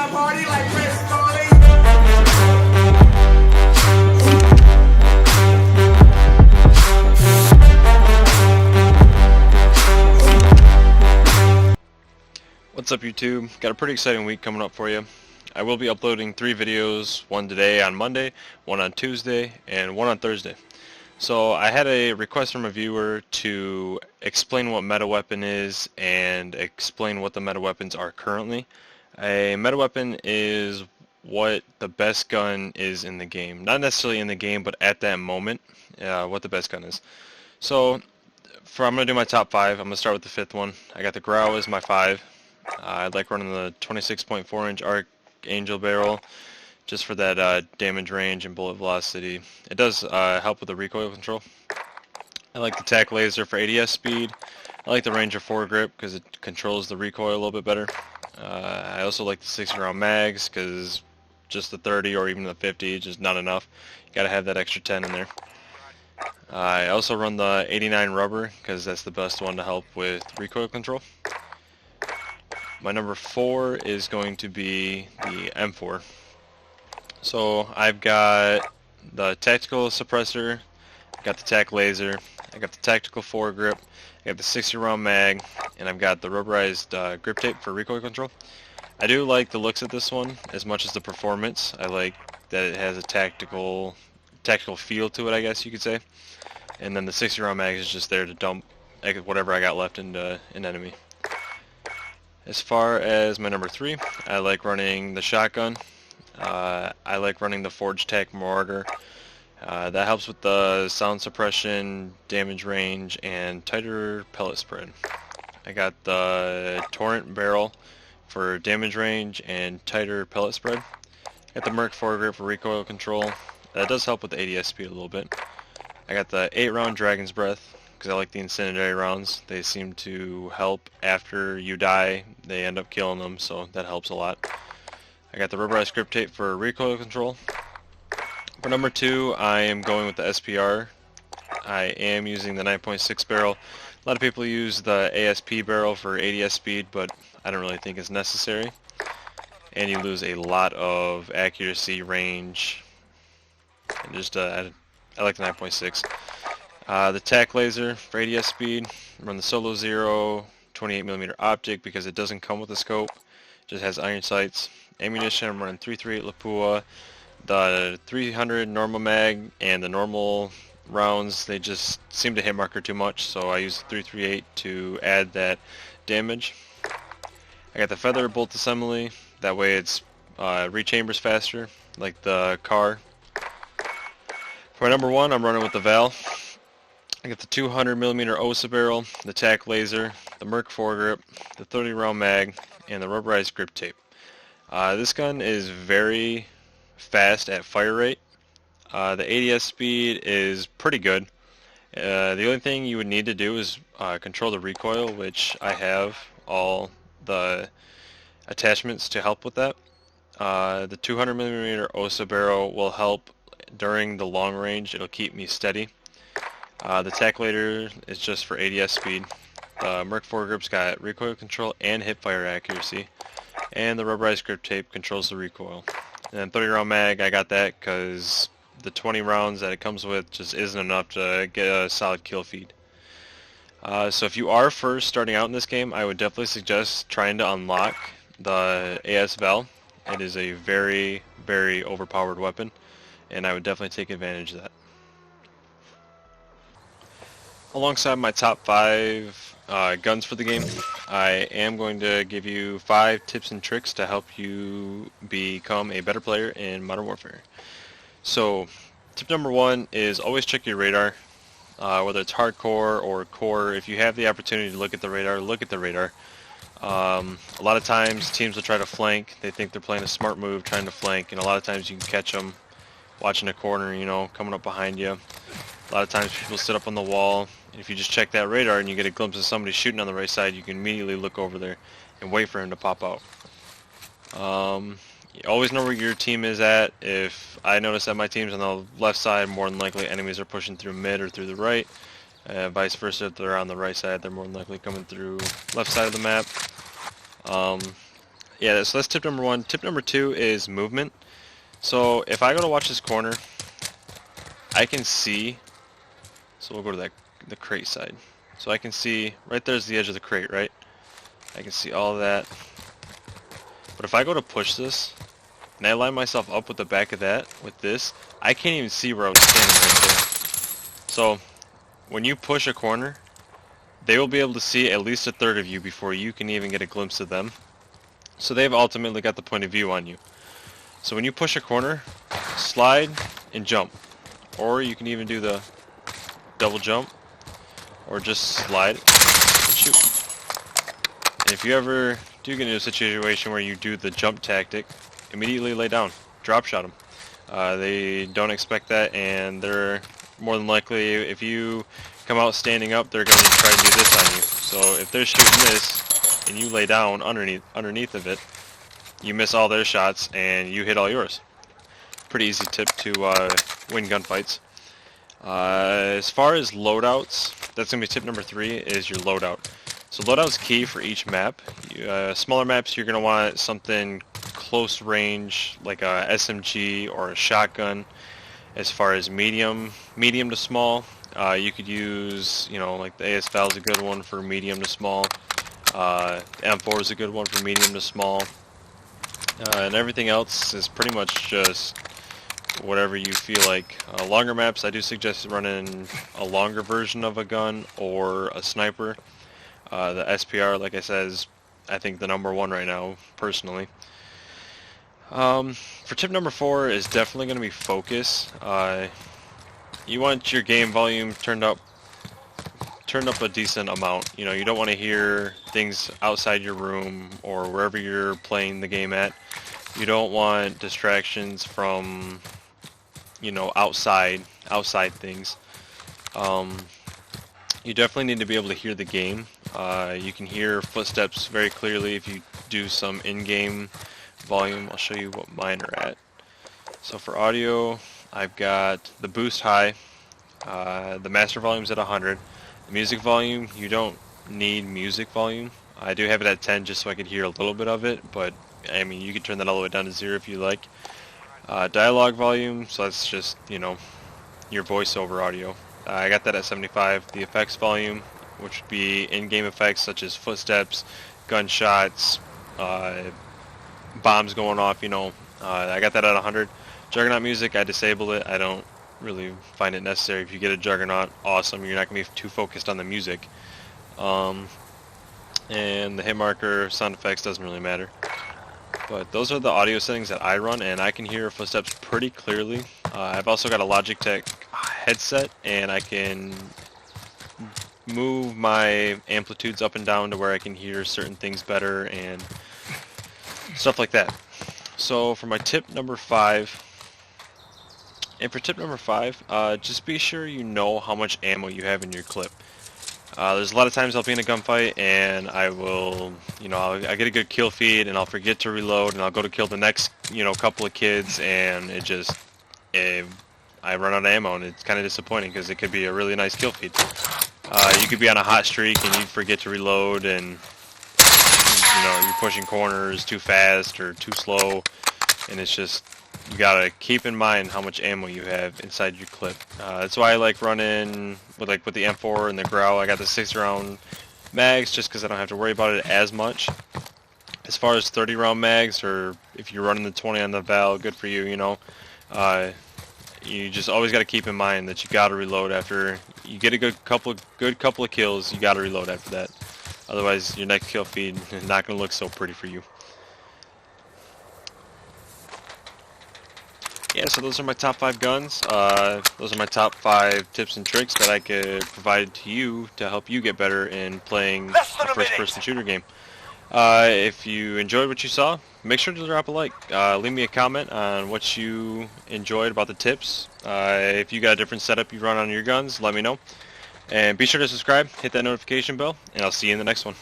party like Chris Farley. What's up YouTube? Got a pretty exciting week coming up for you. I will be uploading 3 videos, one today on Monday, one on Tuesday, and one on Thursday. So I had a request from a viewer to explain what meta weapon is and explain what the meta weapons are currently. A meta weapon is what the best gun is in the game. Not necessarily in the game, but at that moment, what the best gun is. So I'm going to do my top 5. I'm going to start with the 5th one. I got the Grau as my 5. I like running the 26.4 inch Archangel barrel just for that damage range and bullet velocity. It does help with the recoil control. I like the tac laser for ADS speed. I like the Ranger foregrip because it controls the recoil a little bit better. I also like the 60 round mags because just the 30 or even the 50 is just not enough. You gotta have that extra 10 in there. I also run the 89 rubber because that's the best one to help with recoil control. My number 4 is going to be the M4. So I've got the tactical suppressor, I got the tac laser, I got the tactical foregrip, I got the 60 round mag, and I've got the rubberized grip tape for recoil control. I do like the looks of this one as much as the performance. I like that it has a tactical feel to it, I guess you could say. And then the 60 round mag is just there to dump whatever I got left into an enemy. As far as my number 3, I like running the shotgun. I like running the Forge Tac Marauder. That helps with the sound suppression, damage range, and tighter pellet spread. I got the Torrent barrel for damage range and tighter pellet spread. Got the Merc foregrip for recoil control. That does help with the ADS speed a little bit. I got the 8 round Dragon's Breath because I like the incendiary rounds. They seem to help after you die. They end up killing them, so that helps a lot. I got the rubberized grip tape for recoil control. For number 2, I am going with the SPR. I am using the 9.6 barrel. A lot of people use the ASP barrel for ADS speed, but I don't really think it's necessary. And you lose a lot of accuracy, range, and just I like the 9.6. The tac laser for ADS speed. Run the Solo Zero 28mm optic because it doesn't come with a scope. It just has iron sights. Ammunition, I'm running 338 Lapua. The 300 normal mag and the normal rounds, they just seem to hit marker too much, so I use the 338 to add that damage. I got the feather bolt assembly. That way it's rechambers faster, like the car. For number 1, I'm running with the Val. I got the 200mm OSA barrel, the tac laser, the Merc foregrip, the 30 round mag, and the rubberized grip tape. This gun is very fast at fire rate. The ADS speed is pretty good. The only thing you would need to do is control the recoil, which I have all the attachments to help with that. The 200mm OSA barrel will help during the long range. It'll keep me steady. The tac laser is just for ADS speed. The Merc foregrip's got recoil control and hip fire accuracy. And the rubberized grip tape controls the recoil. And then 30 round mag, I got that because the 20 rounds that it comes with just isn't enough to get a solid kill feed. So if you are first starting out in this game, I would definitely suggest trying to unlock the AS-Val. It is a very, very overpowered weapon, and I would definitely take advantage of that. Alongside my top 5 guns for the game, I am going to give you 5 tips and tricks to help you become a better player in Modern Warfare. So, tip number 1 is always check your radar, whether it's hardcore or core. If you have the opportunity to look at the radar, look at the radar. A lot of times teams will try to flank. They think they're playing a smart move, trying to flank, and a lot of times you can catch them watching a corner, you know, coming up behind you. A lot of times people sit up on the wall. If you just check that radar and you get a glimpse of somebody shooting on the right side, you can immediately look over there and wait for him to pop out. You always know where your team is at. If I notice that my team's on the left side, more than likely enemies are pushing through mid or through the right. Vice versa, if they're on the right side, they're more than likely coming through left side of the map. Yeah, so that's tip number one. Tip number two is movement. So if I go to watch this corner, I can see, so we'll go to the crate side. So I can see, right there's the edge of the crate, right? I can see all of that. But if I go to push this, and I line myself up with the back of that, with this, I can't even see where I was standing right there. So, when you push a corner, they will be able to see at least a third of you before you can even get a glimpse of them. So they've ultimately got the point of view on you. So when you push a corner, slide and jump. Or you can even do the double jump, or just slide and shoot. And if you ever do get into a situation where you do the jump tactic, immediately lay down, drop shot them. They don't expect that, and they're more than likely, if you come out standing up, they're going to try to do this on you. So if they're shooting this and you lay down underneath of it, you miss all their shots and you hit all yours. Pretty easy tip to win gunfights. As far as loadouts, that's going to be tip number 3, is your loadout. So loadout's key for each map. Smaller maps, you're going to want something close range, like a SMG or a shotgun. As far as medium to small, you could use, like the AS-Val is a good one for medium to small. M4 is a good one for medium to small. And everything else is pretty much just whatever you feel like. Longer maps, I do suggest running a longer version of a gun or a sniper. The SPR, like I said, is I think the number one right now, personally. For tip number 4 is definitely going to be focus. You want your game volume turned up a decent amount. You don't want to hear things outside your room or wherever you're playing the game at. You don't want distractions from, outside things. You definitely need to be able to hear the game. You can hear footsteps very clearly if you do some in-game volume. I'll show you what mine are at. So for audio, I've got the boost high, the master volume's at 100. The music volume, you don't need music volume. I do have it at 10 just so I could hear a little bit of it, but I mean, you can turn that all the way down to 0 if you like. Dialogue volume, so that's just, your voiceover audio. I got that at 75. The effects volume, which would be in-game effects such as footsteps, gunshots, bombs going off, I got that at 100. Juggernaut music, I disable it. I don't really find it necessary. If you get a Juggernaut, awesome. You're not going to be too focused on the music. And the hit marker, sound effects, doesn't really matter. But those are the audio settings that I run, and I can hear footsteps pretty clearly. I've also got a Logitech headset, and I can move my amplitudes up and down to where I can hear certain things better and stuff like that. So for my tip number 5, just be sure you know how much ammo you have in your clip. There's a lot of times I'll be in a gunfight and I will, I get a good kill feed and I'll forget to reload and I'll go to kill the next, couple of kids, and I run out of ammo, and it's kind of disappointing because it could be a really nice kill feed. You could be on a hot streak and you forget to reload, and you're pushing corners too fast or too slow, and it's just, you gotta keep in mind how much ammo you have inside your clip. That's why I like running with the M4 and the Growl. I got the 6-round mags just because I don't have to worry about it as much. As far as 30-round mags, or if you're running the 20 on the Val, good for you. You just always got to keep in mind that you got to reload after you get a good couple of kills. You got to reload after that. Otherwise, your next kill feed is not going to look so pretty for you. Yeah, so those are my top 5 guns. Those are my top 5 tips and tricks that I could provide to you to help you get better in playing a first-person shooter game. If you enjoyed what you saw, make sure to drop a like. Leave me a comment on what you enjoyed about the tips. If you got a different setup you run on your guns, let me know. And be sure to subscribe, hit that notification bell, and I'll see you in the next one.